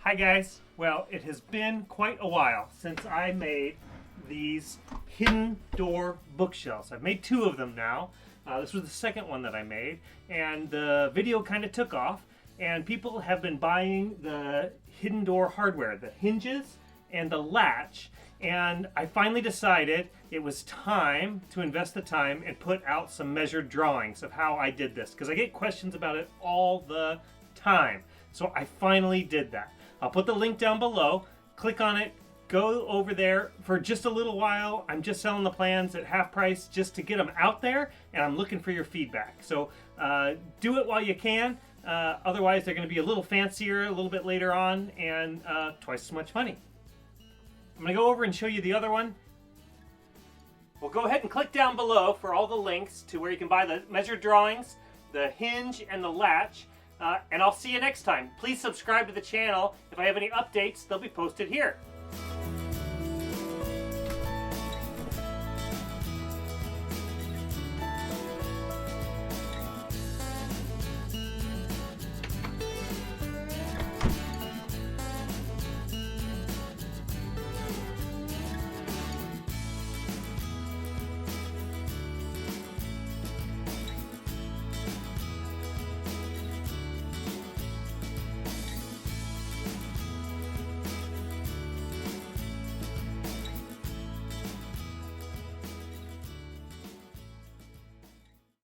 Hi guys. Well, it has been quite a while since I made these hidden door bookshelves. I've made two of them now. This was the second one that I made, and the video kind of took off, and people have been buying the hidden door hardware, the hinges and the latch, and I finally decided it was time to invest the time and put out some measured drawings of how I did this, because I get questions about it all the time. So I finally did that. I'll put the link down below. Click on it. Go over there for just a little while. I'm just selling the plans at half price just to get them out there, and I'm looking for your feedback. So do it while you can. Otherwise, they're going to be a little fancier a little bit later on and twice as much money. I'm going to go over and show you the other one. Well, go ahead and click down below for all the links to where you can buy the measured drawings, the hinge, and the latch. And I'll see you next time. Please subscribe to the channel. If I have any updates, they'll be posted here.